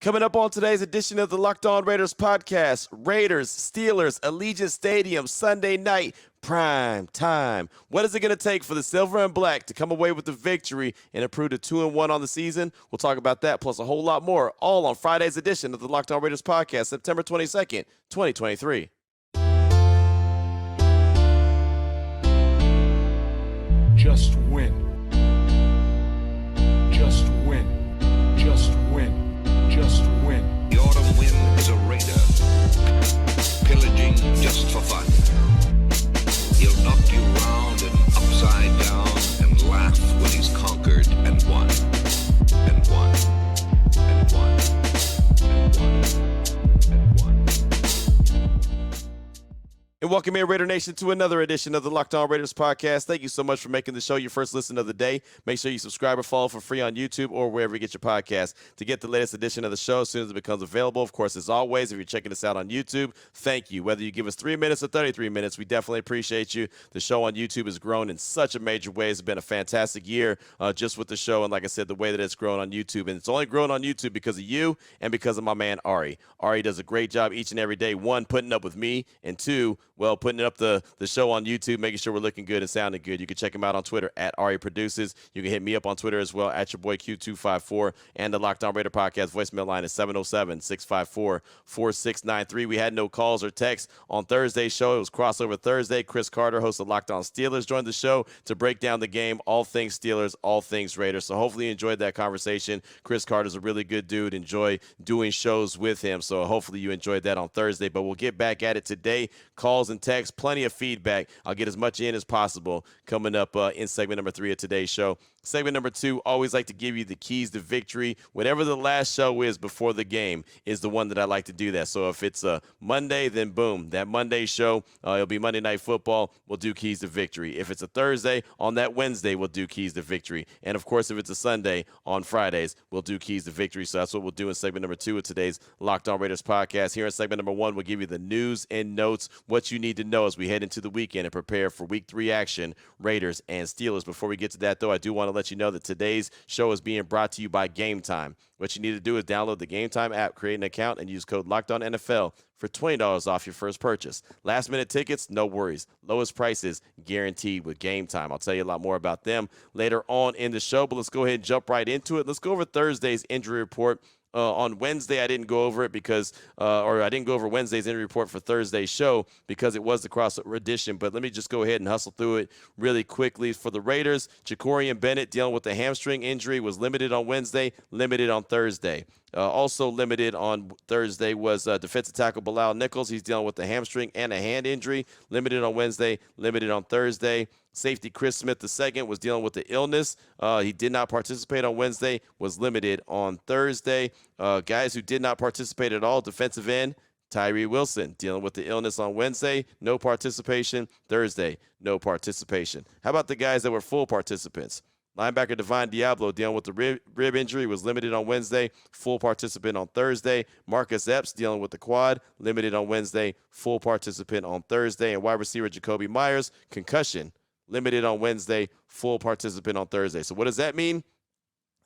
Coming up on today's edition of the Locked On Raiders podcast, Raiders, Steelers, Allegiant Stadium, Sunday night, prime time. What is it going to take for the Silver and Black to come away with the victory and improve to 2-1 on the season? We'll talk about that plus a whole lot more, all on Friday's edition of the Locked On Raiders podcast, September 22nd, 2023. Just win. Just win. Just win. Just win. The autumn wind is a raider, pillaging just for fun. He'll knock you round and upside down and laugh when he's conquered and won. And won. And won. And won. And won. And welcome in, Raider Nation, to another edition of the Locked On Raiders podcast. Thank you so much for making the show your first listen of the day. Make sure you subscribe or follow for free on YouTube or wherever you get your podcast to get the latest edition of the show as soon as it becomes available. Of course, as always, if you're checking us out on YouTube, thank you. Whether you give us 3 minutes or 33 minutes, we definitely appreciate you. The show on YouTube has grown in such a major way. It's been a fantastic year just with the show. And like I said, the way that it's grown on YouTube. And it's only grown on YouTube because of you and because of my man, Ari. Ari does a great job each and every day. One, putting up with me, and two, well, putting up the show on YouTube, making sure we're looking good and sounding good. You can check him out on Twitter at Ari Produces. You can hit me up on Twitter as well at your boy Q254. And the Locked On Raider podcast voicemail line is 707-654-4693. We had no calls or texts on Thursday's show. It was Crossover Thursday. Chris Carter, host of Locked On Steelers, joined the show to break down the game, all things Steelers, all things Raiders. So hopefully you enjoyed that conversation. Chris Carter's a really good dude. Enjoy doing shows with him. So hopefully you enjoyed that on Thursday. But we'll get back at it today. Calls and texts, plenty of feedback. I'll get as much in as possible coming up in segment number 3 of today's show. Segment number 2, always like to give you the keys to victory. Whatever the last show is before the game is the one that I like to do that. So if it's a Monday, then boom, that Monday show, it'll be Monday Night Football. We'll do keys to victory. If it's a Thursday, on that Wednesday, we'll do keys to victory. And of course, if it's a Sunday, on Fridays, we'll do keys to victory. So that's what we'll do in segment number 2 of today's Locked On Raiders podcast. Here in segment number 1, we'll give you the news and notes, what you need to know as we head into the weekend and prepare for week 3 action, Raiders and Steelers. Before we get to that, though, I do want to let you know that today's show is being brought to you by Gametime. What you need to do is download the Gametime app, create an account, and use code LOCKEDONNFL for $20 off your first purchase. Last-minute tickets, no worries. Lowest prices guaranteed with Gametime. I'll tell you a lot more about them later on in the show, but let's go ahead and jump right into it. Let's go over Thursday's injury report. On Wednesday, I didn't go over it because, or I didn't go over Wednesday's injury report for Thursday's show because it was the crossover edition. But let me just go ahead and hustle through it really quickly. For the Raiders, Jacorian Bennett dealing with a hamstring injury was limited on Wednesday, limited on Thursday. Also limited on Thursday was defensive tackle Bilal Nichols. He's dealing with a hamstring and a hand injury. Limited on Wednesday, limited on Thursday. Safety Chris Smith II was dealing with the illness. He did not participate on Wednesday, was limited on Thursday. Guys who did not participate at all, defensive end Tyree Wilson dealing with the illness on Wednesday, no participation. Thursday, no participation. How about the guys that were full participants? Linebacker Divine Diablo dealing with the rib injury was limited on Wednesday, full participant on Thursday. Marcus Epps dealing with the quad, limited on Wednesday, full participant on Thursday. And wide receiver Jacoby Myers, concussion, limited on Wednesday, full participant on Thursday. So what does that mean?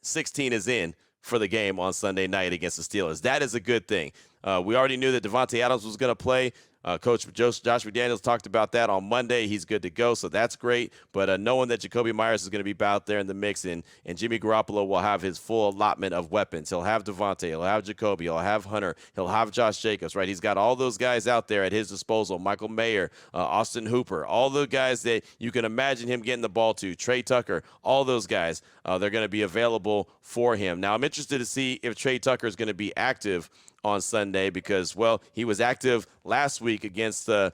16 is in for the game on Sunday night against the Steelers. That is a good thing. We already knew that Devontae Adams was going to play. Coach Josh McDaniels talked about that on Monday. He's good to go, so that's great. But knowing that Jacoby Myers is going to be out there in the mix, and Jimmy Garoppolo will have his full allotment of weapons. He'll have Devontae, he'll have Jacoby, he'll have Hunter, he'll have Josh Jacobs, right? He's got all those guys out there at his disposal. Michael Mayer, Austin Hooper, all the guys that you can imagine him getting the ball to. Trey Tucker, all those guys, they're going to be available for him. Now, I'm interested to see if Trey Tucker is going to be active on Sunday because, well, he was active last week against the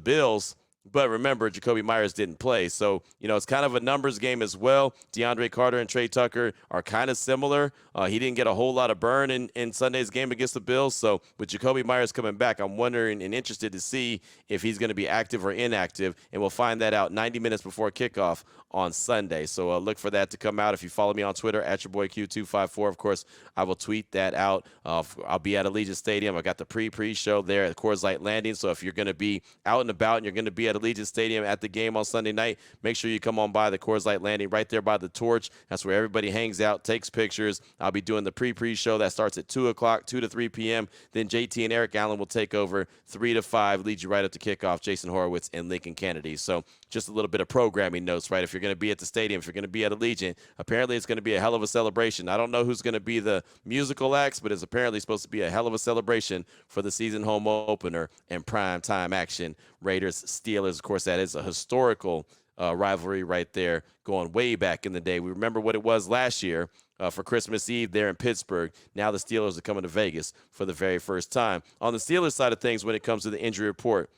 Bills. But remember, Jacoby Myers didn't play. So, it's kind of a numbers game as well. DeAndre Carter and Trey Tucker are kind of similar. He didn't get a whole lot of burn in Sunday's game against the Bills. So, with Jacoby Myers coming back, I'm wondering and interested to see if he's going to be active or inactive. And we'll find that out 90 minutes before kickoff on Sunday. So, look for that to come out. If you follow me on Twitter, at your boy Q254, of course, I will tweet that out. I'll be at Allegiant Stadium. I got the pre-show there at Coors Light Landing. So, if you're going to be out and about and you're going to be be at Allegiant Stadium at the game on Sunday night, make sure you come on by the Coors Light Landing right there by the torch. That's where everybody hangs out, takes pictures. I'll be doing the pre-show that starts at 2 o'clock, 2 to 3 p.m. Then JT and Eric Allen will take over 3 to 5, lead you right up to kickoff, Jason Horowitz and Lincoln Kennedy. So just a little bit of programming notes, right? If you're going to be at the stadium, if you're going to be at Allegiant, apparently it's going to be a hell of a celebration. I don't know who's going to be the musical acts, but it's apparently supposed to be a hell of a celebration for the season home opener and prime time action. Raiders, Steelers, of course, that is a historical rivalry right there going way back in the day. We remember what it was last year for Christmas Eve there in Pittsburgh. Now the Steelers are coming to Vegas for the very first time. On the Steelers side of things, when it comes to the injury report,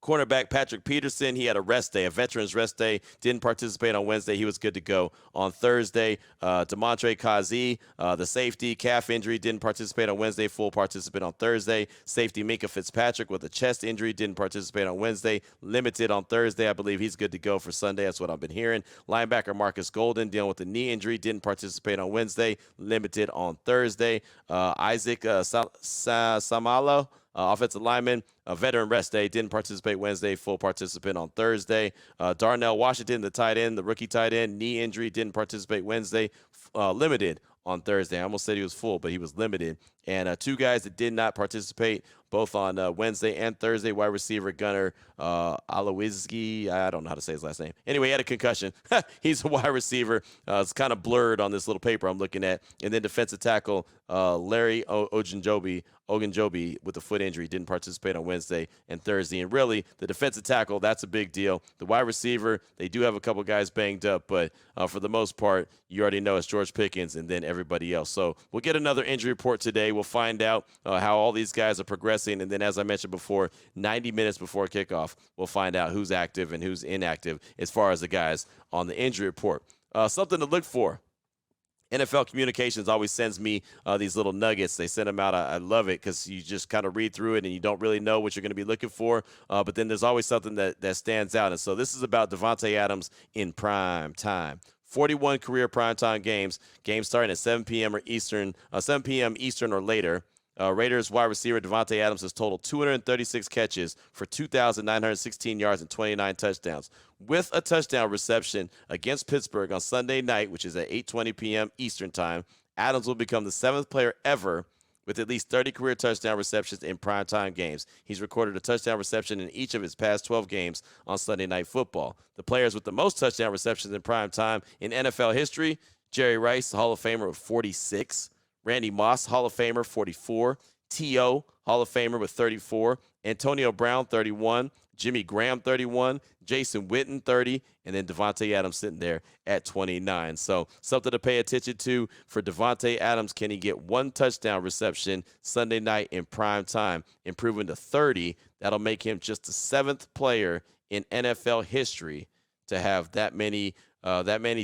cornerback Patrick Peterson, he had a rest day, a veteran's rest day, didn't participate on Wednesday. He was good to go on Thursday. Demontre Kazi, the safety, calf injury, didn't participate on Wednesday, full participant on Thursday. Safety Minka Fitzpatrick with a chest injury, didn't participate on Wednesday, limited on Thursday. I believe he's good to go for Sunday. That's what I've been hearing. Linebacker Marcus Golden, dealing with a knee injury, didn't participate on Wednesday, limited on Thursday. Isaac Samalo, offensive lineman, a veteran rest day, didn't participate Wednesday, full participant on Thursday. Darnell Washington, the tight end, the rookie tight end, knee injury, didn't participate Wednesday, limited on Thursday. I almost said he was full, but he was limited. And two guys that did not participate both on Wednesday and Thursday, wide receiver Gunnar Alowizki. I don't know how to say his last name. Anyway, he had a concussion. He's a wide receiver. It's kind of blurred on this little paper I'm looking at. And then defensive tackle Larry Ogunjobi with a foot injury, didn't participate on Wednesday and Thursday. And really, the defensive tackle, that's a big deal. The wide receiver, they do have a couple guys banged up, but for the most part, you already know it's George Pickens and then everybody else. So we'll get another injury report today. We'll find out how all these guys are progressing. And then, as I mentioned before, 90 minutes before kickoff, we'll find out who's active and who's inactive as far as the guys on the injury report. Something to look for. NFL Communications always sends me these little nuggets. They send them out. I love it because you just kind of read through it and you don't really know what you're going to be looking for. But then there's always something that stands out. And so this is about Davante Adams in prime time. 41 career primetime games starting at 7 p.m. Eastern or later. Raiders wide receiver Davante Adams has totaled 236 catches for 2,916 yards and 29 touchdowns. With a touchdown reception against Pittsburgh on Sunday night, which is at 8:20 p.m. Eastern time, Adams will become the 7th player ever with at least 30 career touchdown receptions in primetime games. He's recorded a touchdown reception in each of his past 12 games on Sunday Night Football. The players with the most touchdown receptions in primetime in NFL history, Jerry Rice, Hall of Famer with 46. Randy Moss, Hall of Famer, 44. T.O., Hall of Famer with 34. Antonio Brown, 31. Jimmy Graham, 31. Jason Witten, 30. And then Davante Adams sitting there at 29. So something to pay attention to for Davante Adams. Can he get one touchdown reception Sunday night in prime time, improving to 30? That'll make him just the 7th player in NFL history to have that many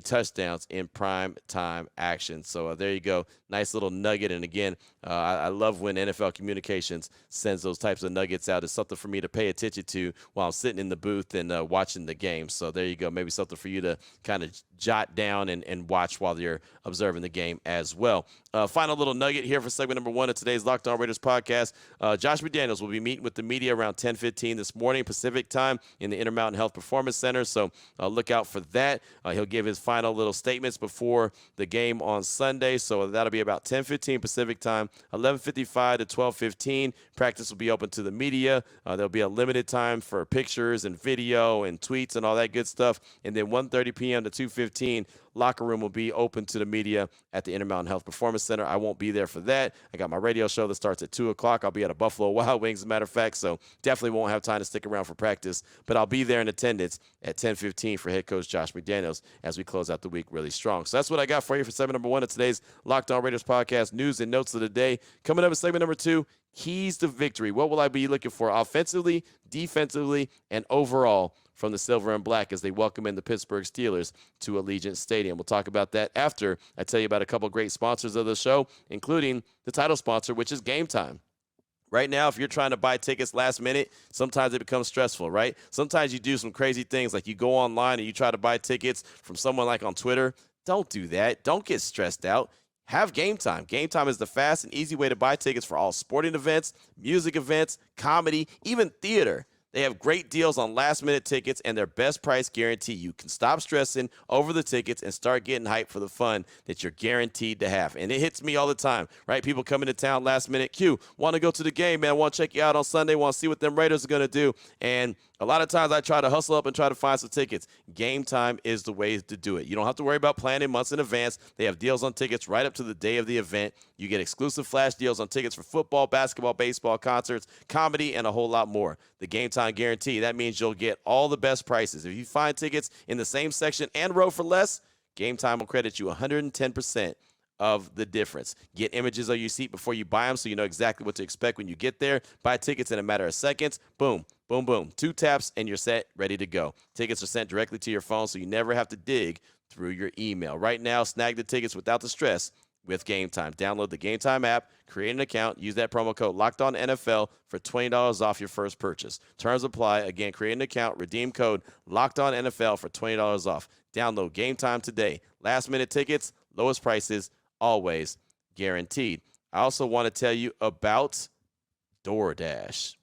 touchdowns in prime time action. So there you go. Nice little nugget. And again, I love when NFL Communications sends those types of nuggets out. It's something for me to pay attention to while I'm sitting in the booth and watching the game. So there you go. Maybe something for you to kind of jot down and watch while you're observing the game as well. Final little nugget here for segment number 1 of today's Locked On Raiders podcast. Josh McDaniels will be meeting with the media around 10:15 this morning Pacific time in the Intermountain Health Performance Center. So look out for that. He'll give his final little statements before the game on Sunday. So that'll be about 10:15 Pacific time, 11:55 to 12:15. Practice will be open to the media. There'll be a limited time for pictures and video and tweets and all that good stuff. And then 1:30 p.m. to 2:15, locker room will be open to the media at the Intermountain Health Performance Center. I won't be there for that. I got my radio show that starts at 2 o'clock. I'll be at a Buffalo Wild Wings, as a matter of fact, so definitely won't have time to stick around for practice. But I'll be there in attendance at 10:15 for head coach Josh McDaniels as we close out the week really strong. So that's what I got for you for segment number 1 of today's Locked On Raiders podcast, news and notes of the day. Coming up in segment number 2, keys to victory. What will I be looking for offensively, defensively, and overall from the Silver and Black as they welcome in the Pittsburgh Steelers to Allegiant Stadium? We'll talk about that after I tell you about a couple great sponsors of the show, including the title sponsor, which is Gametime. Right now, if you're trying to buy tickets last minute, sometimes it becomes stressful, right? Sometimes you do some crazy things, like you go online and you try to buy tickets from someone like on Twitter. Don't do that. Don't get stressed out. Have Gametime. Gametime is the fast and easy way to buy tickets for all sporting events, music events, comedy, even theater. They have great deals on last-minute tickets and their best price guarantee. You can stop stressing over the tickets and start getting hyped for the fun that you're guaranteed to have. And it hits me all the time, right? People come into town last minute. Q, want to go to the game, man. Want to check you out on Sunday. Want to see what them Raiders are going to do. And a lot of times I try to hustle up and try to find some tickets. Game Time is the way to do it. You don't have to worry about planning months in advance. They have deals on tickets right up to the day of the event. You get exclusive flash deals on tickets for football, basketball, baseball, concerts, comedy, and a whole lot more. The Game Time guarantee, that means you'll get all the best prices. If you find tickets in the same section and row for less, Game Time will credit you 110% of the difference. Get images of your seat before you buy them so you know exactly what to expect when you get there. Buy tickets in a matter of seconds. Boom, boom, boom. 2 taps and you're set, ready to go. Tickets are sent directly to your phone so you never have to dig through your email. Right now, snag the tickets without the stress with Game Time. Download the Game Time app, create an account, use that promo code LOCKEDONNFL for $20 off your first purchase. Terms apply. Again, create an account, redeem code LOCKEDONNFL for $20 off. Download Game Time today. Last-minute tickets, lowest prices, always guaranteed. I also want to tell you about DoorDash.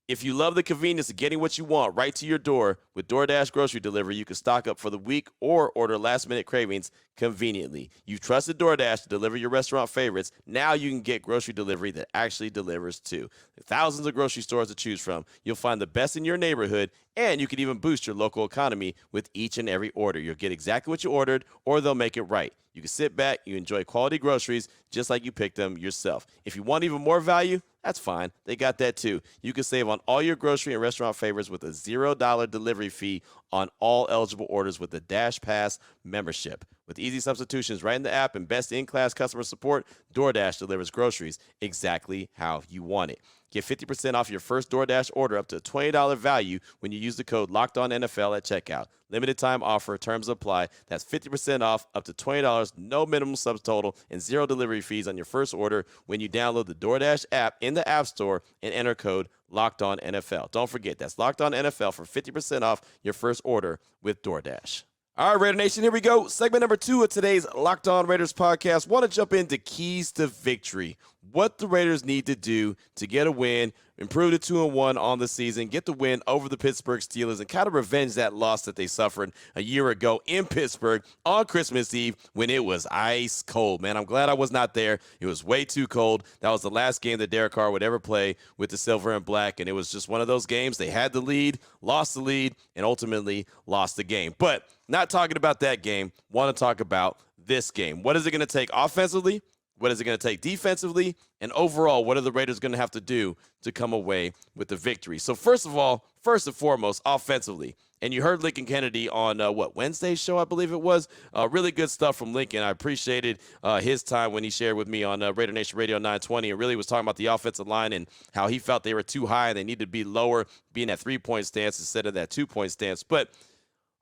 If you love the convenience of getting what you want right to your door with DoorDash grocery delivery, you can stock up for the week or order last-minute cravings conveniently. You've trusted DoorDash to deliver your restaurant favorites. Now you can get grocery delivery that actually delivers too. Thousands of grocery stores to choose from. You'll find the best in your neighborhood, and you can even boost your local economy with each and every order. You'll get exactly what you ordered, or they'll make it right. You can sit back, you enjoy quality groceries just like you picked them yourself. If you want even more value, that's fine. They got that too. You can save on all your grocery and restaurant favorites with a $0 delivery fee on all eligible orders with the Dash Pass membership. With easy substitutions right in the app and best in-class customer support, DoorDash delivers groceries exactly how you want it. Get 50% off your first DoorDash order up to a $20 value when you use the code LOCKEDONNFL at checkout. Limited time offer. Terms apply. That's 50% off up to $20, no minimum subtotal, and 0 delivery fees on your first order when you download the DoorDash app in the App Store and enter code LOCKEDONNFL. Don't forget, that's LOCKEDONNFL for 50% off your first order with DoorDash. All right, Raider Nation, here we go. Segment number 2 of today's Locked On Raiders podcast. Want to jump into keys to victory. What the Raiders need to do to get a win, improve to 2-1 on the season, get the win over the Pittsburgh Steelers, and kind of revenge that loss that they suffered a year ago in Pittsburgh on Christmas Eve when it was ice cold. Man, I'm glad I was not there. It was way too cold. That was the last game that Derek Carr would ever play with the silver and black, and it was just one of those games. They had the lead, lost the lead, and ultimately lost the game. But not talking about that game, want to talk about this game. What is it going to take offensively? What is it going to take defensively? And overall, what are the Raiders going to have to do to come away with the victory? So first and foremost, offensively. And you heard Lincoln Kennedy on, Wednesday's show, I believe it was. Really good stuff from Lincoln. I appreciated his time when he shared with me on Raider Nation Radio 920 and really was talking about the offensive line and how he felt they were too high and they needed to be lower, being that 3-point stance instead of that 2-point stance. But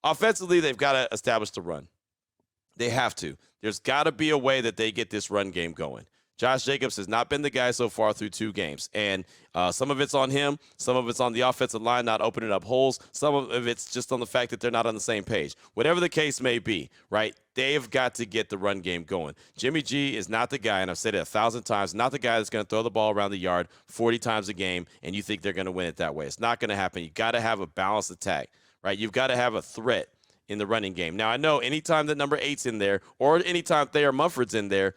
offensively, they've got to establish the run. They have to. There's got to be a way that they get this run game going. Josh Jacobs has not been the guy so far through 2 games. And some of it's on him. Some of it's on the offensive line not opening up holes. Some of it's just on the fact that they're not on the same page. Whatever the case may be, right, they've got to get the run game going. Jimmy G is not the guy, and I've said it 1,000 times, not the guy that's going to throw the ball around the yard 40 times a game, and you think they're going to win it that way. It's not going to happen. You've got to have a balanced attack, right? You've got to have a threat in the running game. Now, I know anytime that number 8's in there or anytime Thayer Mumford's in there,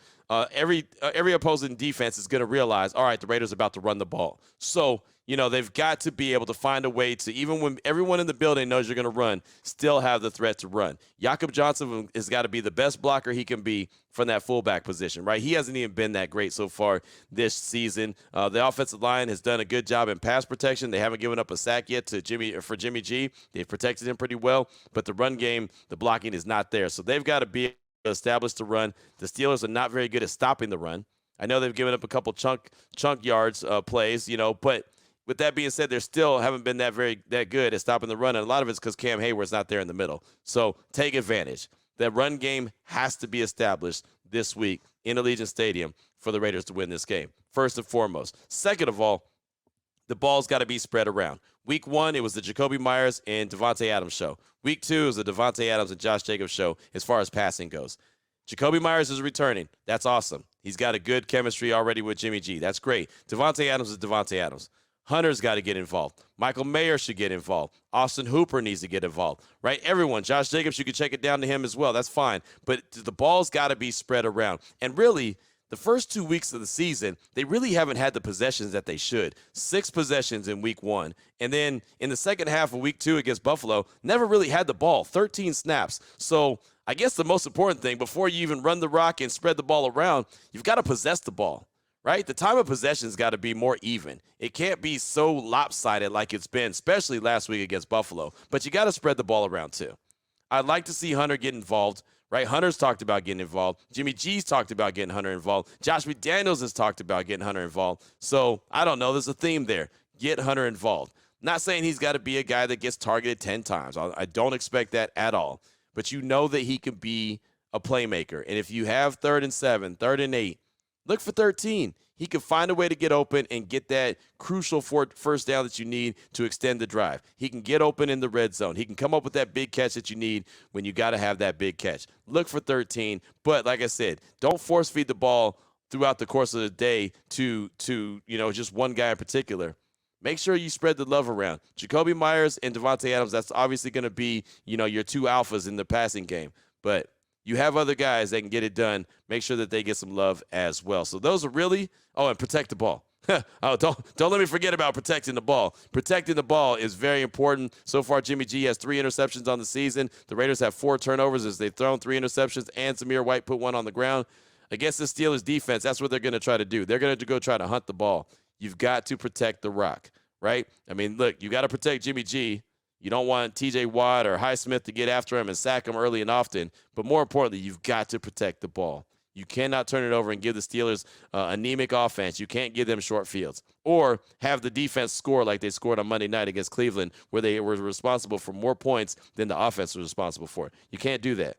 every opposing defense is going to realize, all right, the Raiders are about to run the ball. So, they've got to be able to find a way to, even when everyone in the building knows you're going to run, still have the threat to run. Jakob Johnson has got to be the best blocker he can be from that fullback position, right? He hasn't even been that great so far this season. The offensive line has done a good job in pass protection. They haven't given up a sack yet for Jimmy G. They've protected him pretty well, but the run game, the blocking is not there. So they've got to be able to establish the run. The Steelers are not very good at stopping the run. I know they've given up a couple chunk yards plays, but with that being said, they still haven't been that good at stopping the run, and a lot of it's because Cam Hayward's not there in the middle. So take advantage. That run game has to be established this week in Allegiant Stadium for the Raiders to win this game, first and foremost. Second of all, the ball's got to be spread around. Week 1, it was the Jacoby Myers and Devontae Adams show. Week 2 is the Devontae Adams and Josh Jacobs show as far as passing goes. Jacoby Myers is returning. That's awesome. He's got a good chemistry already with Jimmy G. That's great. Devontae Adams is Devontae Adams. Hunter's got to get involved. Michael Mayer should get involved. Austin Hooper needs to get involved, right? Everyone. Josh Jacobs, you can check it down to him as well. That's fine. But the ball's got to be spread around. And really, the first 2 weeks of the season, they really haven't had the possessions that they should. 6 possessions in week 1. And then in the second half of week 2 against Buffalo, never really had the ball, 13 snaps. So I guess the most important thing, before you even run the rock and spread the ball around, you've got to possess the ball, right? The time of possession's got to be more even. It can't be so lopsided like it's been, especially last week against Buffalo. But you got to spread the ball around too. I'd like to see Hunter get involved. Right, Hunter's talked about getting involved. Jimmy G's talked about getting Hunter involved. Josh McDaniels has talked about getting Hunter involved. So, I don't know. There's a theme there. Get Hunter involved. Not saying he's got to be a guy that gets targeted 10 times. I don't expect that at all. But you know that he can be a playmaker. And if you have 3rd and 7, 3rd and 8, look for 13. He can find a way to get open and get that crucial first down that you need to extend the drive. He can get open in the red zone. He can come up with that big catch that you need when you got to have that big catch. Look for 13. But like I said, don't force feed the ball throughout the course of the day to just one guy in particular. Make sure you spread the love around. Jacoby Myers and Devontae Adams, that's obviously going to be, your 2 alphas in the passing game. But you have other guys that can get it done. Make sure that they get some love as well. So those are really – and protect the ball. Don't let me forget about protecting the ball. Protecting the ball is very important. So far, Jimmy G has 3 interceptions on the season. The Raiders have 4 turnovers as they've thrown 3 interceptions, and Samir White put 1 on the ground. Against the Steelers defense, that's what they're going to try to do. They're going to go try to hunt the ball. You've got to protect the rock, right? I mean, look, you got to protect Jimmy G. You don't want T.J. Watt or Highsmith to get after him and sack him early and often. But more importantly, you've got to protect the ball. You cannot turn it over and give the Steelers anemic offense. You can't give them short fields. Or have the defense score like they scored on Monday night against Cleveland, where they were responsible for more points than the offense was responsible for. You can't do that.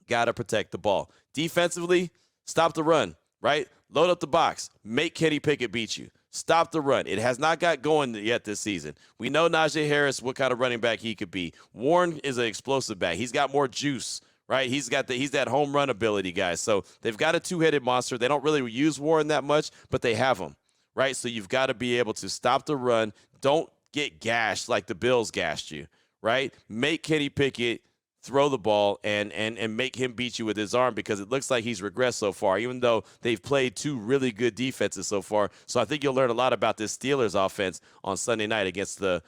Got to protect the ball. Defensively, stop the run, right? Load up the box. Make Kenny Pickett beat you. Stop the run. It has not got going yet this season. We know Najee Harris, what kind of running back he could be. Warren is an explosive back. He's got more juice, right? He's that home run ability guy. So they've got a 2-headed monster. They don't really use Warren that much, but they have him, right? So you've got to be able to stop the run. Don't get gashed like the Bills gashed you, right? Make Kenny Pickett throw the ball and make him beat you with his arm, because it looks like he's regressed so far, even though they've played 2 really good defenses so far. So I think you'll learn a lot about this Steelers offense on Sunday night against the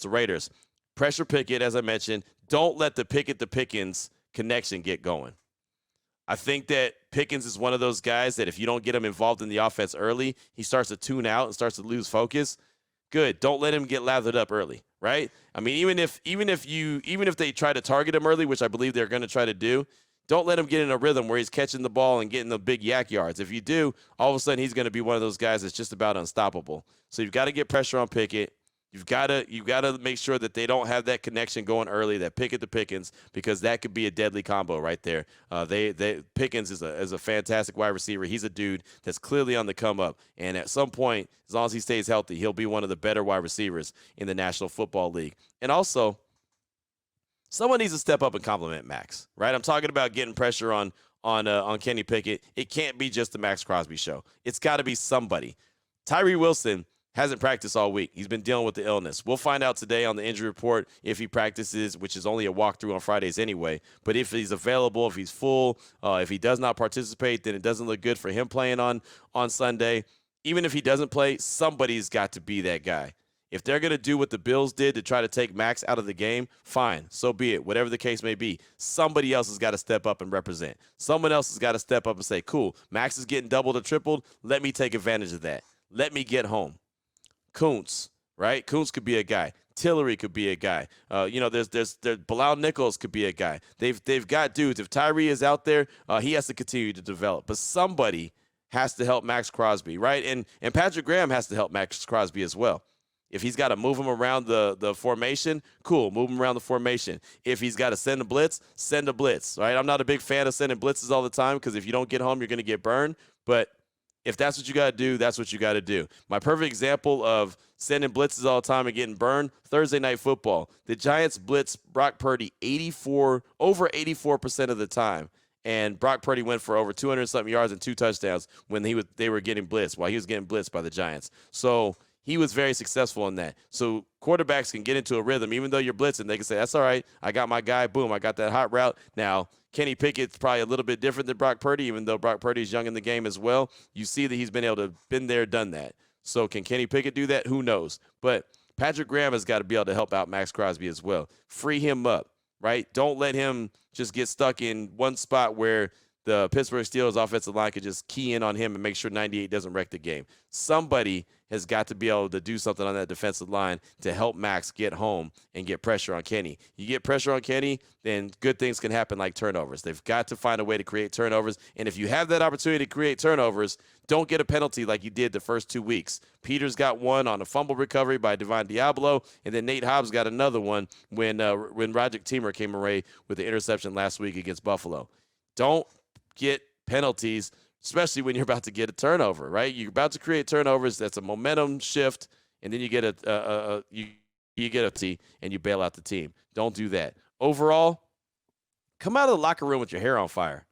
Raiders. Pressure Pickett, as I mentioned. Don't let the Pickett to Pickens connection get going. I think that Pickens is one of those guys that if you don't get him involved in the offense early, he starts to tune out and starts to lose focus. Good. Don't let him get lathered up early, right? I mean, even if they try to target him early, which I believe they're going to try to do, don't let him get in a rhythm where he's catching the ball and getting the big yak yards. If you do, all of a sudden he's going to be one of those guys that's just about unstoppable. So you've got to get pressure on Pickett. You've got to make sure that they don't have that connection going early, that Pickett to Pickens, because that could be a deadly combo right there. Pickens is a fantastic wide receiver. He's a dude that's clearly on the come up, and at some point, as long as he stays healthy, he'll be one of the better wide receivers in the National Football League. And also, someone needs to step up and compliment Max, right? I'm talking about getting pressure on Kenny Pickett. It can't be just the Max Crosby show. It's got to be somebody. Tyree Wilson hasn't practiced all week. He's been dealing with the illness. We'll find out today on the injury report if he practices, which is only a walkthrough on Fridays anyway. But if he's available, if he's full, if he does not participate, then it doesn't look good for him playing on Sunday. Even if he doesn't play, somebody's got to be that guy. If they're going to do what the Bills did to try to take Max out of the game, fine, so be it. Whatever the case may be, somebody else has got to step up and represent. Someone else has got to step up and say, cool, Max is getting doubled or tripled. Let me take advantage of that. Let me get home. Kuntz, right? Kuntz could be a guy. Tillery could be a guy. There's Bilal Nichols could be a guy. They've got dudes. If Tyree is out there, he has to continue to develop. But somebody has to help Max Crosby, right? And Patrick Graham has to help Max Crosby as well. If he's got to move him around the formation, cool, move him around the formation. If he's got to send a blitz, right? I'm not a big fan of sending blitzes all the time, because if you don't get home, you're going to get burned. But if that's what you got to do, that's what you got to do. My perfect example of sending blitzes all the time and getting burned, Thursday Night Football. The Giants blitz Brock Purdy over 84% of the time. And Brock Purdy went for over 200-something yards and 2 touchdowns when they were getting blitzed, while he was getting blitzed by the Giants. So He was very successful in that. So quarterbacks can get into a rhythm. Even though you're blitzing, they can say, that's all right. I got my guy. Boom, I got that hot route. Now, Kenny Pickett's probably a little bit different than Brock Purdy, even though Brock Purdy is young in the game as well. You see that he's been able to been there, done that. So can Kenny Pickett do that? Who knows? But Patrick Graham has got to be able to help out Max Crosby as well. Free him up, right? Don't let him just get stuck in one spot where the Pittsburgh Steelers offensive line could just key in on him and make sure 98 doesn't wreck the game. Somebody has got to be able to do something on that defensive line to help Max get home and get pressure on Kenny. You get pressure on Kenny, then good things can happen like turnovers. They've got to find a way to create turnovers. And if you have that opportunity to create turnovers, don't get a penalty like you did the first 2 weeks. Peters got one on a fumble recovery by Divine Diablo, and then Nate Hobbs got another one when Roderick Teamer came away with the interception last week against Buffalo. Don't get penalties, especially when you're about to get a turnover, right? You're about to create turnovers. That's a momentum shift, and then you get you get a T and you bail out the team. Don't do that. Overall, come out of the locker room with your hair on fire,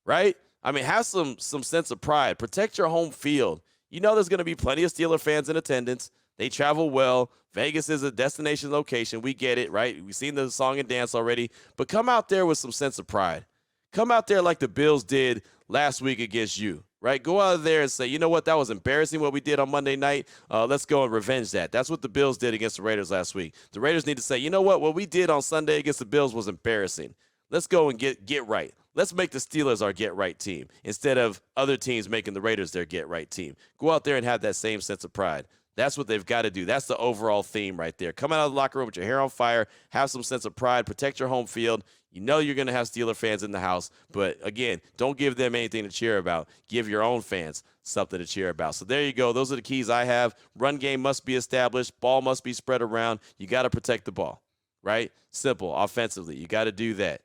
right? I mean, have some sense of pride. Protect your home field. You know there's going to be plenty of Steeler fans in attendance. They travel well. Vegas is a destination location. We get it, right? We've seen the song and dance already. But come out there with some sense of pride. Come out there like the Bills did last week against you, right? Go out there and say, you know what, that was embarrassing what we did on Monday night. Let's go and revenge that. That's what the Bills did against the Raiders last week. The Raiders need to say, you know what we did on Sunday against the Bills was embarrassing. Let's go and get right. Let's make the Steelers our get-right team instead of other teams making the Raiders their get-right team. Go out there and have that same sense of pride. That's what they've got to do. That's the overall theme right there. Come out of the locker room with your hair on fire, have some sense of pride, protect your home field. You know you're going to have Steeler fans in the house, but again, don't give them anything to cheer about. Give your own fans something to cheer about. So there you go. Those are the keys I have. Run game must be established. Ball must be spread around. You got to protect the ball, right? Simple. Offensively, you got to do that.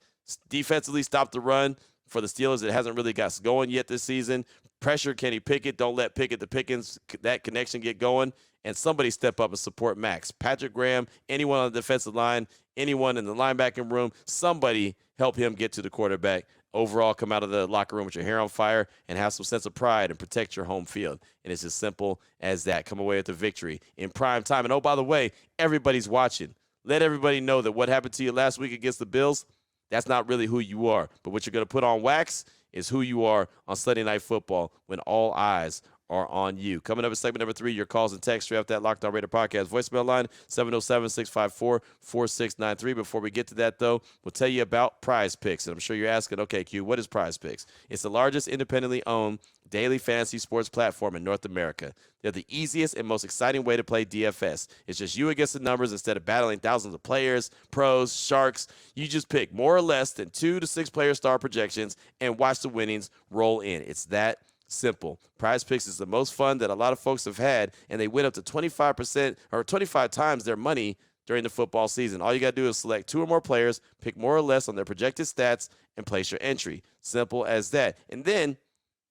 Defensively, stop the run. For the Steelers, it hasn't really got going yet this season. Pressure Kenny Pickett. Don't let Pickett to Pickens, that connection get going. And somebody step up and support Max. Patrick Graham, anyone on the defensive line, anyone in the linebacking room, somebody help him get to the quarterback. Overall, come out of the locker room with your hair on fire and have some sense of pride and protect your home field. And it's as simple as that. Come away with a victory in prime time. And, oh, by the way, everybody's watching. Let everybody know that what happened to you last week against the Bills, that's not really who you are. But what you're going to put on wax is who you are on Sunday Night Football when all eyes are on you. Coming up in segment number 3, your calls and texts straight off that Locked On Raider podcast voicemail line, 707-654-4693. Before we get to that, though, we'll tell you about PrizePicks. And I'm sure you're asking, okay, Q, what is PrizePicks? It's the largest independently owned daily fantasy sports platform in North America. They're the easiest and most exciting way to play DFS. It's just you against the numbers instead of battling thousands of players, pros, sharks. You just pick more or less than 2 to 6 player star projections and watch the winnings roll in. It's that simple. PrizePicks is the most fun that a lot of folks have had, and they win up to 25% or 25 times their money during the football season. All you got to do is select 2 or more players, pick more or less on their projected stats, and place your entry. Simple as that. And then,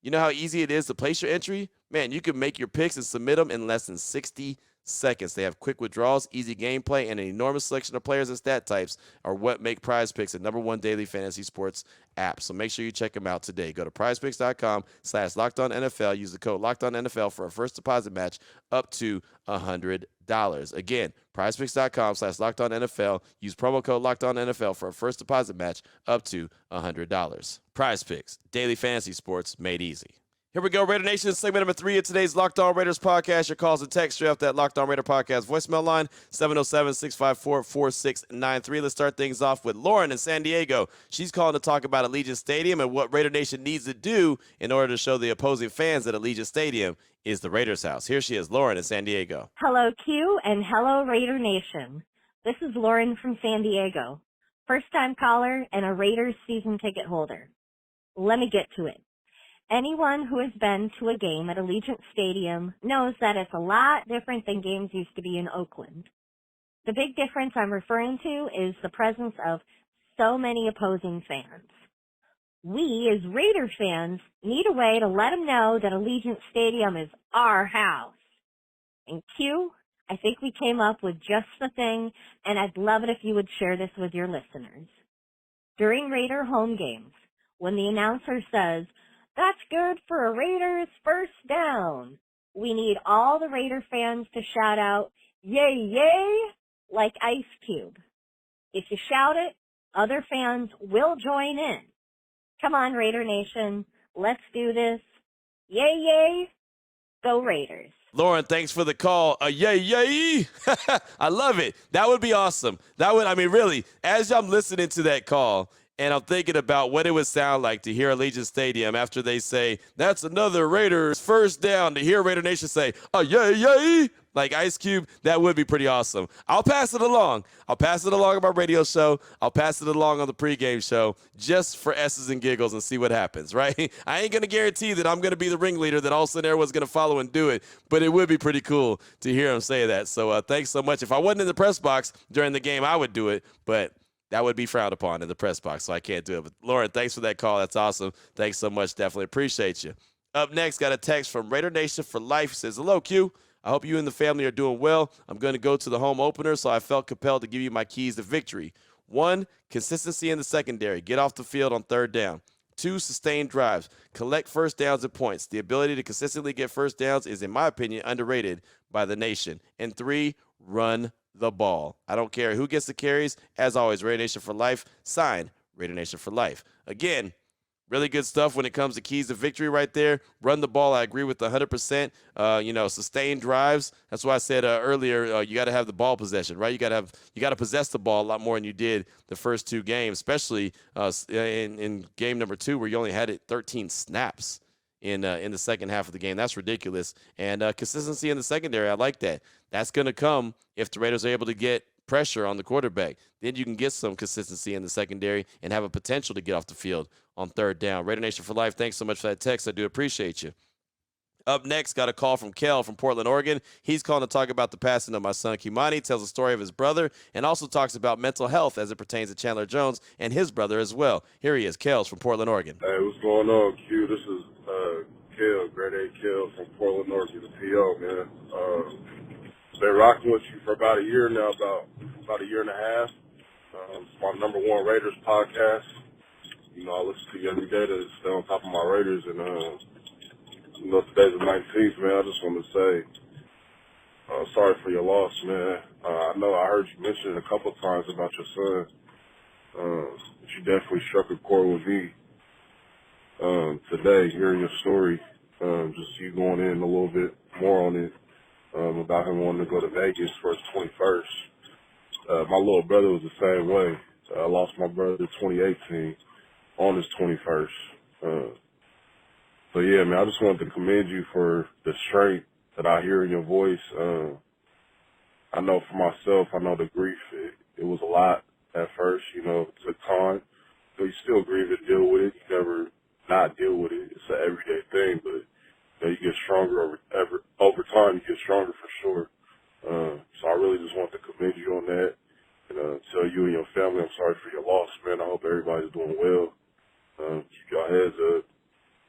you know how easy it is to place your entry? Man, you can make your picks and submit them in less than 60 seconds. They have quick withdrawals, easy gameplay, and an enormous selection of players and stat types are what make PrizePicks the #1 daily fantasy sports app. So make sure you check them out today. Go to prizepicks.com/LockedOnNFL. Use the code LockedOnNFL for a first deposit match up to $100. Again, prizepicks.com/LockedOnNFL. Use promo code LockedOnNFL for a first deposit match up to $100. PrizePicks, daily fantasy sports made easy. Here we go, Raider Nation, segment number 3 of today's Locked On Raiders podcast. Your calls and text straight off that Locked On Raider podcast voicemail line, 707-654-4693. Let's start things off with Lauren in San Diego. She's calling to talk about Allegiant Stadium and what Raider Nation needs to do in order to show the opposing fans that Allegiant Stadium is the Raiders' house. Here she is, Lauren in San Diego. Hello, Q, and hello, Raider Nation. This is Lauren from San Diego, first-time caller and a Raiders season ticket holder. Let me get to it. Anyone who has been to a game at Allegiant Stadium knows that it's a lot different than games used to be in Oakland. The big difference I'm referring to is the presence of so many opposing fans. We, as Raider fans, need a way to let them know that Allegiant Stadium is our house. And Q, I think we came up with just the thing, and I'd love it if you would share this with your listeners. During Raider home games, when the announcer says, "That's good for a Raiders first down," We need all the Raider fans to shout out, yay, yay, like Ice Cube. If you shout it, other fans will join in. Come on, Raider Nation. Let's do this. Yay, yay. Go Raiders. Lauren, thanks for the call. Yay, yay. I love it. That would be awesome. Really, as I'm listening to that call, and I'm thinking about what it would sound like to hear Allegiant Stadium after they say, that's another Raiders first down, to hear Raider Nation say, yay, yay, like Ice Cube, that would be pretty awesome. I'll pass it along. I'll pass it along on my radio show. I'll pass it along on the pregame show just for S's and giggles and see what happens, right? I ain't going to guarantee that I'm going to be the ringleader, that all of a sudden everyone's going to follow and do it, but it would be pretty cool to hear him say that. So thanks so much. If I wasn't in the press box during the game, I would do it, but that would be frowned upon in the press box, so I can't do it. But, Lauren, thanks for that call. That's awesome. Thanks so much. Definitely appreciate you. Up next, got a text from Raider Nation for Life. It says, hello, Q. I hope you and the family are doing well. I'm going to go to the home opener, so I felt compelled to give you my keys to victory. 1, consistency in the secondary. Get off the field on third down. 2, sustained drives. Collect first downs and points. The ability to consistently get first downs is, in my opinion, underrated by the nation. And 3, run the ball. I don't care who gets the carries. As always, Raider Nation for life. Signed, Raider Nation for life. Again, really good stuff when it comes to keys to victory right there. Run the ball, I agree with 100%. Sustained drives. That's why I said earlier, you got to have the ball possession, right? You got to possess the ball a lot more than you did the first 2 games, especially in game number 2 where you only had it 13 snaps in the second half of the game. That's ridiculous. And consistency in the secondary, I like that. That's going to come if the Raiders are able to get pressure on the quarterback. Then you can get some consistency in the secondary and have a potential to get off the field on third down. Raider Nation for life, thanks so much for that text. I do appreciate you. Up next, got a call from Kel from Portland, Oregon. He's calling to talk about the passing of my son, Kimani, tells the story of his brother, and also talks about mental health as it pertains to Chandler Jones and his brother as well. Here he is, Kel's from Portland, Oregon. Hey, what's going on, Q? This is Kel, grade A Kel from Portland, Oregon, the PO, man. Been rocking with you for about a year now, about a year and a half. It's my number 1 Raiders podcast. You know, I listen to you every day to stay on top of my Raiders, and today's the 19th, man. I just want to say, sorry for your loss, man. I know I heard you mention it a couple of times about your son. But you definitely struck a chord with me today, hearing your story. Just you going in a little bit more on it about him wanting to go to Vegas for his 21st. My little brother was the same way. I lost my brother in 2018 on his 21st. So, yeah, man, I just wanted to commend you for the strength that I hear in your voice. I know for myself, I know the grief, it was a lot at first, it took time. So you still grieve and deal with it. You never not deal with it. It's an everyday thing, but you get stronger over time. You get stronger for sure. So I really just want to commend you on that and tell you and your family I'm sorry for your loss, man. I hope everybody's doing well. Keep your heads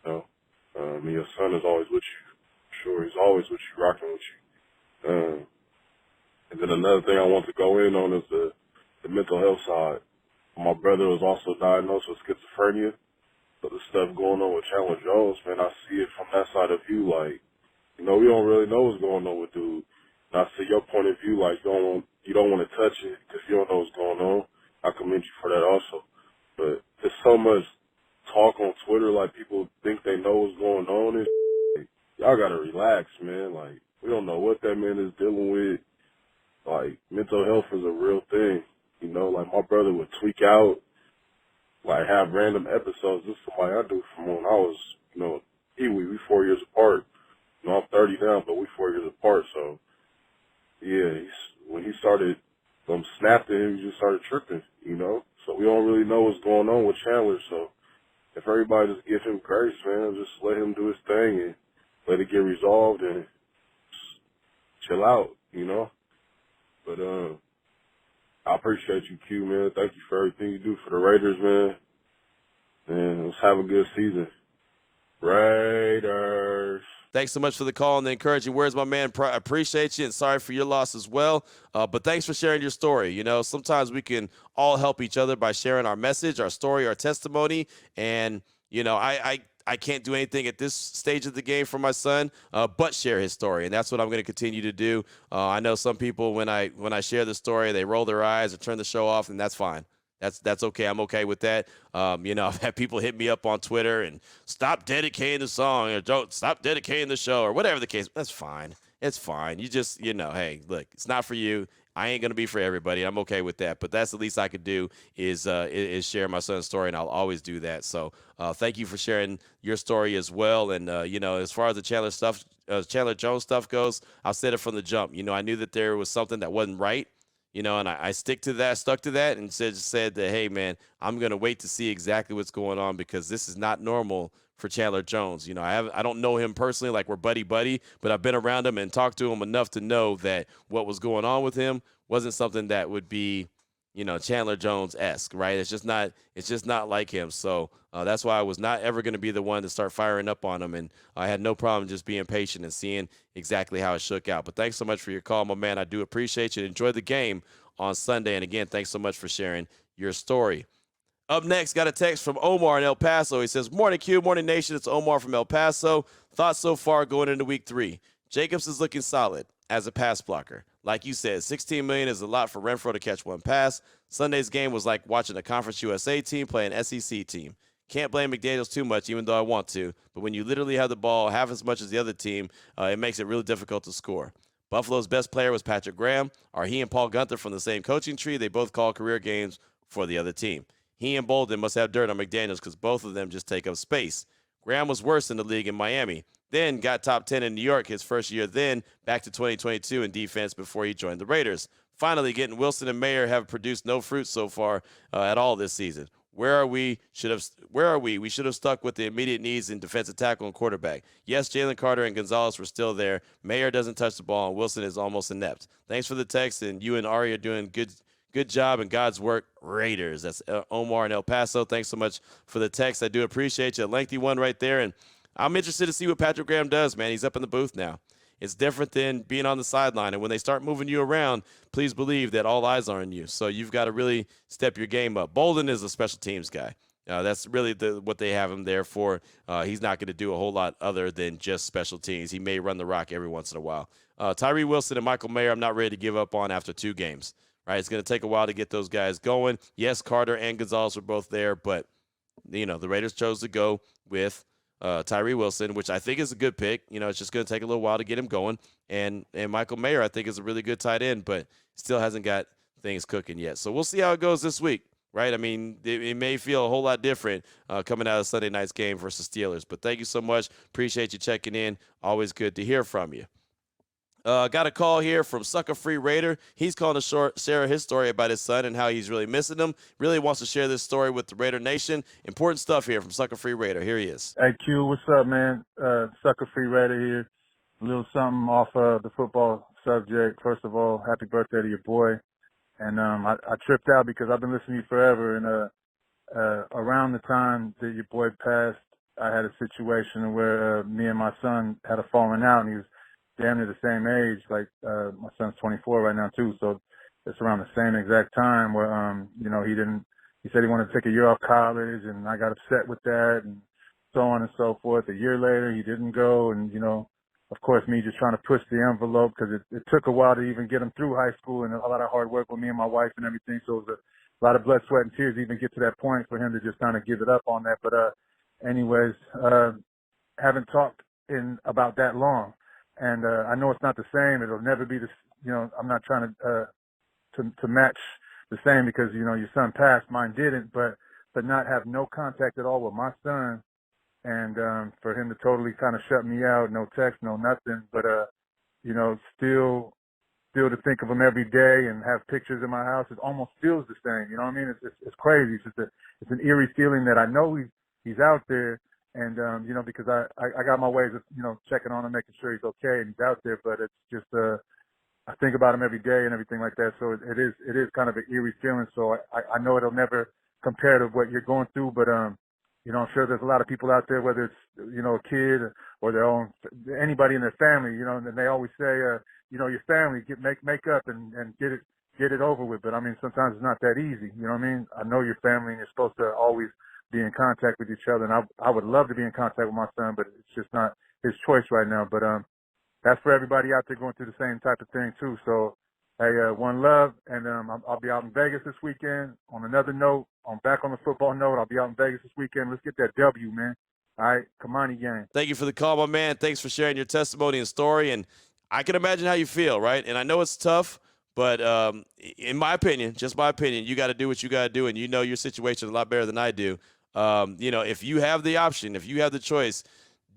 up. And your son is always with you. Sure, he's always with you, rocking with you. And then another thing I want to go in on is the mental health side. My brother was also diagnosed with schizophrenia. So the stuff going on with Chandler Jones, man, I see it from that side of view. Like, we don't really know what's going on with dude. And I see your point of view, like, you don't want to touch it because you don't know what's going on. I commend you for that also. But there's so much talk on Twitter, like people think they know what's going on. And y'all got to relax, man. Like, we don't know what that man is dealing with. Like, mental health is a real thing. Like my brother would tweak out, like have random episodes. This is somebody I do from when I was, we 4 years apart. I'm 30 now, but we 4 years apart. So, yeah, when he started snapping, he just started tripping, So we don't really know what's going on with Chandler. So if everybody just give him grace, man, just let him do his thing and let it get resolved and just chill out, But I appreciate you, Q, man. Thank you for everything you do for the Raiders, man. And let's have a good season. Raiders. Thanks so much for the call and the encouraging words, my man. I appreciate you and sorry for your loss as well. But thanks for sharing your story. Sometimes we can all help each other by sharing our message, our story, our testimony. And, I I can't do anything at this stage of the game for my son, but share his story, and that's what I'm going to continue to do. I know some people when I share the story, they roll their eyes or turn the show off, and that's fine. That's okay. I'm okay with that. I've had people hit me up on Twitter and stop dedicating the song or don't stop dedicating the show or whatever the case. That's fine. It's fine. You just, hey, look, it's not for you. I ain't going to be for everybody. I'm okay with that. But that's the least I could do is share my son's story, and I'll always do that. So thank you for sharing your story as well. And, as far as the Chandler Jones stuff goes, I'll say it from the jump. I knew that there was something that wasn't right. And I stuck to that and said that, hey, man, I'm going to wait to see exactly what's going on because this is not normal for Chandler Jones. I don't know him personally like we're buddy, but I've been around him and talked to him enough to know that what was going on with him wasn't something that would be, Chandler Jones-esque, right? It's just not like him. So that's why I was not ever going to be the one to start firing up on him. And I had no problem just being patient and seeing exactly how it shook out. But thanks so much for your call, my man. I do appreciate you. Enjoy the game on Sunday. And again, thanks so much for sharing your story. Up next, got a text from Omar in El Paso. He says, morning, Q, morning, nation. It's Omar from El Paso. Thoughts so far going into week 3. Jacobs is looking solid as a pass blocker. Like you said, $16 million is a lot for Renfro to catch one pass. Sunday's game was like watching a Conference USA team play an SEC team. Can't blame McDaniels too much, even though I want to. But when you literally have the ball half as much as the other team, it makes it really difficult to score. Buffalo's best player was Patrick Graham. Are he and Paul Gunther from the same coaching tree? They both call career games for the other team. He and Bolden must have dirt on McDaniels because both of them just take up space. Graham was worse in the league in Miami, then got top 10 in New York his first year, then back to 2022 in defense before he joined the Raiders. Finally, getting Wilson and Mayer have produced no fruit so far at all this season. Where are we? We should have stuck with the immediate needs in defensive tackle and quarterback. Yes, Jalen Carter and Gonzalez were still there. Mayer doesn't touch the ball, and Wilson is almost inept. Thanks for the text, and you and Ari are doing good job and God's work, Raiders. That's Omar in El Paso. Thanks so much for the text. I do appreciate you. A lengthy one right there, and I'm interested to see what Patrick Graham does, man. He's up in the booth now. It's different than being on the sideline, and when they start moving you around, please believe that all eyes are on you. So you've got to really step your game up. Bolden is a special teams guy. That's really what they have him there for. He's not going to do a whole lot other than just special teams. He may run the rock every once in a while. Tyree Wilson and Michael Mayer, I'm not ready to give up on after 2 games. Right, it's going to take a while to get those guys going. Yes, Carter and Gonzalez were both there, but, the Raiders chose to go with Tyree Wilson, which I think is a good pick. It's just going to take a little while to get him going. And Michael Mayer, I think, is a really good tight end, but still hasn't got things cooking yet. So we'll see how it goes this week, right? I mean, it may feel a whole lot different coming out of Sunday night's game versus Steelers. But thank you so much. Appreciate you checking in. Always good to hear from you. Got a call here from Sucker Free Raider. He's calling to share his story about his son and how he's really missing him. Really wants to share this story with the Raider Nation. Important stuff here from Sucker Free Raider. Here he is. Hey, Q, what's up, man? Sucker Free Raider here. A little something off the football subject. First of all, happy birthday to your boy. And I tripped out because I've been listening to you forever. And around the time that your boy passed, I had a situation where me and my son had a falling out, and he was damn near the same age. Like my son's 24 right now too, so it's around the same exact time where he said he wanted to take a year off college, and I got upset with that, and so on and so forth. A year later he didn't go, and of course me just trying to push the envelope because it took a while to even get him through high school and a lot of hard work with me and my wife and everything, so it was a lot of blood, sweat, and tears to even get to that point for him to just kind of give it up on that. But anyways, haven't talked in about that long. And I know it's not the same. It'll never be the. I'm not trying to match the same because your son passed, mine didn't. But not have no contact at all with my son, and for him to totally kind of shut me out, no text, no nothing. But still to think of him every day and have pictures in my house, it almost feels the same. You know what I mean? It's crazy. It's an eerie feeling that I know he's out there. And, because I got my ways of, checking on him, making sure he's okay and he's out there, but it's just, I think about him every day and everything like that. So it is kind of an eerie feeling. So I know it'll never compare to what you're going through, but, I'm sure there's a lot of people out there, whether it's, a kid or their own, anybody in their family, and they always say, your family, make up and get it over with. But I mean, sometimes it's not that easy. You know what I mean? I know your family and you're supposed to always be in contact with each other. And I would love to be in contact with my son, but it's just not his choice right now. But that's for everybody out there going through the same type of thing too. So, hey, one love, and I'll be out in Vegas this weekend. On another note, I'm back on the football note. I'll be out in Vegas this weekend. Let's get that W, man. All right, Kamani gang. Thank you for the call, my man. Thanks for sharing your testimony and story. And I can imagine how you feel, right? And I know it's tough, but in my opinion, just my opinion, you got to do what you got to do, and you know your situation a lot better than I do. If you have the option, if you have the choice,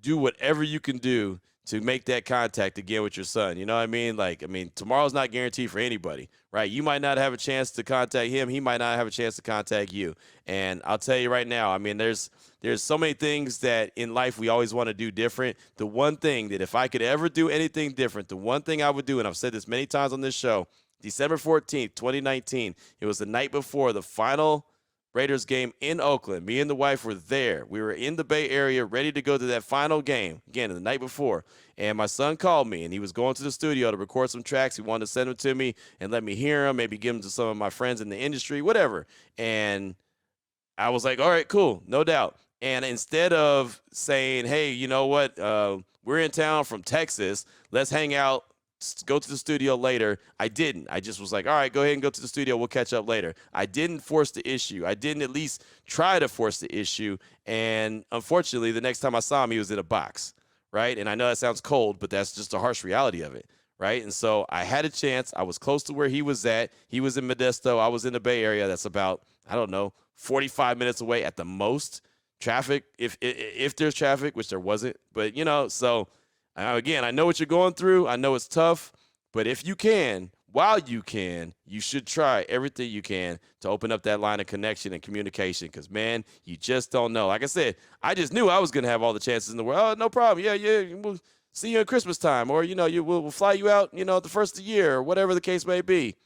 do whatever you can do to make that contact again with your son. You know what I mean? Tomorrow's not guaranteed for anybody, right? You might not have a chance to contact him. He might not have a chance to contact you. And I'll tell you right now, there's so many things that in life we always want to do different. The one thing that if I could ever do anything different, the one thing I would do, and I've said this many times on this show, December 14th, 2019, it was the night before the final Raiders game in Oakland. Me and the wife were there. We were in the Bay Area ready to go to that final game, again, the night before. And my son called me, and he was going to the studio to record some tracks. He wanted to send them to me and let me hear them, maybe give them to some of my friends in the industry, whatever. And I was like, all right, cool, no doubt. And instead of saying, hey, you know what, we're in town from Texas, let's hang out, go to the studio later, I didn't. I just was like, all right, go ahead and go to the studio. We'll catch up later. I didn't force the issue. I didn't at least try to force the issue. And unfortunately, the next time I saw him, he was in a box, right? And I know that sounds cold, but that's just the harsh reality of it, right? And so I had a chance. I was close to where he was at. He was in Modesto. I was in the Bay Area. That's about, 45 minutes away at the most. Traffic, if there's traffic, which there wasn't. But, so again, I know what you're going through. I know it's tough, but if you can, while you can, you should try everything you can to open up that line of connection and communication because, man, you just don't know. Like I said, I just knew I was going to have all the chances in the world. Oh, no problem. Yeah, we'll see you at Christmas time or, we'll fly you out, at the first of the year or whatever the case may be.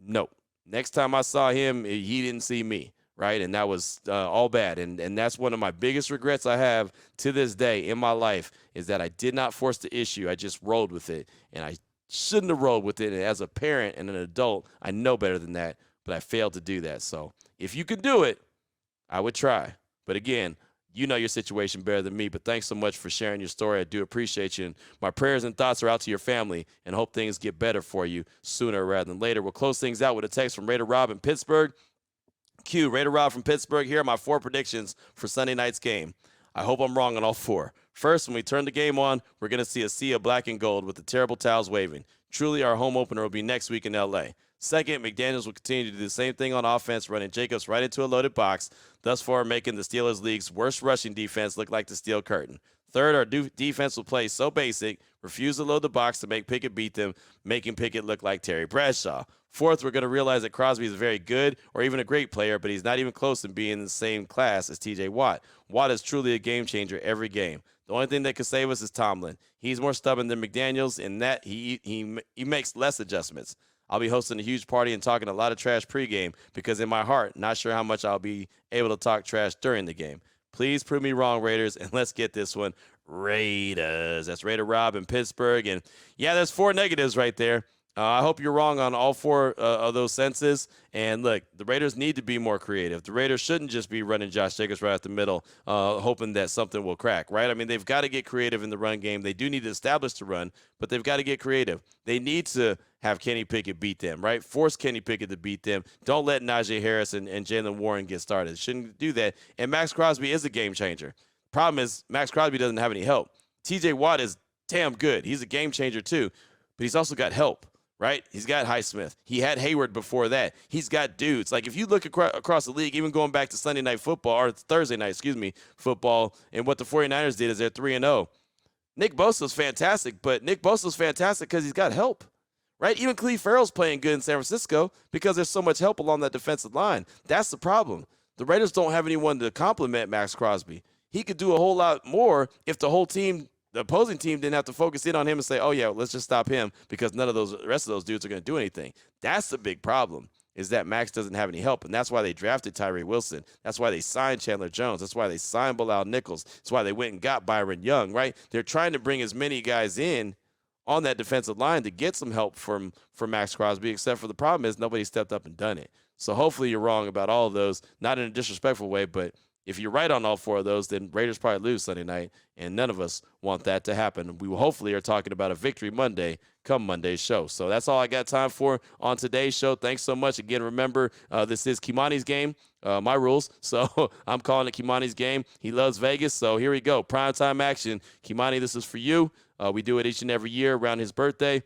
No. Next time I saw him, he didn't see me. Right. And that was all bad. And that's one of my biggest regrets I have to this day in my life is that I did not force the issue. I just rolled with it. And I shouldn't have rolled with it. And as a parent and an adult, I know better than that. But I failed to do that. So if you could do it, I would try. But again, you know your situation better than me. But thanks so much for sharing your story. I do appreciate you. And my prayers and thoughts are out to your family and hope things get better for you sooner rather than later. We'll close things out with a text from Raider Rob in Pittsburgh. Q, Raider Rob from Pittsburgh. Here are my 4 predictions for Sunday night's game. I hope I'm wrong on all 4. First, when we turn the game on, we're going to see a sea of black and gold with the terrible towels waving. Truly, our home opener will be next week in L.A. Second, McDaniels will continue to do the same thing on offense, running Jacobs right into a loaded box, thus far making the Steelers' league's worst rushing defense look like the steel curtain. Third, our defense will play so basic, refuse to load the box to make Pickett beat them, making Pickett look like Terry Bradshaw. Fourth, we're going to realize that Crosby is a very good or even a great player, but he's not even close to being in the same class as T.J. Watt. Watt is truly a game changer every game. The only thing that could save us is Tomlin. He's more stubborn than McDaniels in that he makes less adjustments. I'll be hosting a huge party and talking a lot of trash pregame because in my heart, not sure how much I'll be able to talk trash during the game. Please prove me wrong, Raiders, and let's get this one. Raiders. That's Raider Rob in Pittsburgh. And, yeah, there's 4 negatives right there. I hope you're wrong on all 4 of those senses. And, look, the Raiders need to be more creative. The Raiders shouldn't just be running Josh Jacobs right at the middle, hoping that something will crack, right? They've got to get creative in the run game. They do need to establish the run, but they've got to get creative. They need to have Kenny Pickett beat them, right? Force Kenny Pickett to beat them. Don't let Najee Harris and Jalen Warren get started. Shouldn't do that. And Max Crosby is a game changer. Problem is Max Crosby doesn't have any help. T.J. Watt is damn good. He's a game changer too, but he's also got help. Right? He's got Highsmith. He had Hayward before that. He's got dudes. Like, if you look across the league, even going back to Sunday night football, or Thursday night, football, and what the 49ers did is they're 3-0. Nick Bosa's fantastic, but Nick Bosa's fantastic because he's got help. Right? Even Cleve Farrell's playing good in San Francisco because there's so much help along that defensive line. That's the problem. The Raiders don't have anyone to complement Max Crosby. He could do a whole lot more if the whole team, the opposing team, didn't have to focus in on him and say, oh, yeah, let's just stop him because none of the rest of those dudes are going to do anything. That's the big problem, is that Max doesn't have any help, and that's why they drafted Tyree Wilson. That's why they signed Chandler Jones. That's why they signed Bilal Nichols. That's why they went and got Byron Young, right? They're trying to bring as many guys in on that defensive line to get some help from Max Crosby, except for the problem is nobody stepped up and done it. So hopefully you're wrong about all of those, not in a disrespectful way, but If you're right on all 4 of those, then Raiders probably lose Sunday night, and none of us want that to happen. We hopefully are talking about a victory Monday come Monday's show. So that's all I got time for on today's show. Thanks so much. Again, remember, this is Kimani's game, my rules. So I'm calling it Kimani's game. He loves Vegas, so here we go. Primetime action. Kimani, this is for you. We do it each and every year around his birthday.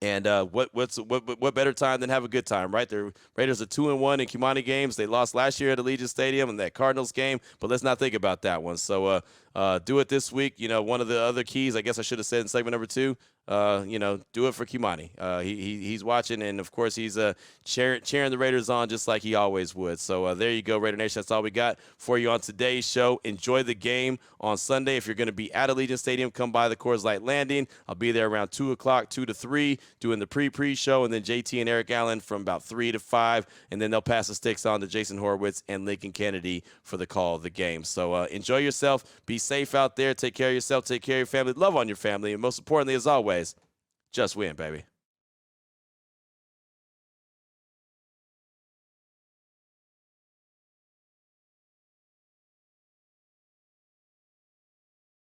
And what better time than have a good time, right? The Raiders are 2-1 in Kimani games. They lost last year at Allegiant Stadium in that Cardinals game, but let's not think about that one. So do it this week. You know, one of the other keys, I guess I should have said in segment number 2, do it for Kimani. He's watching, and of course he's cheering the Raiders on just like he always would. So there you go, Raider Nation. That's all we got for you on today's show. Enjoy the game on Sunday. If you're going to be at Allegiant Stadium, come by the Coors Light Landing. I'll be there around 2 o'clock, 2 to 3, doing the pre show, and then JT and Eric Allen from about 3 to 5, and then they'll pass the sticks on to Jason Horowitz and Lincoln Kennedy for the call of the game. So enjoy yourself. Be safe out there. Take care of yourself. Take care of your family. Love on your family. And most importantly, as always, just win, baby.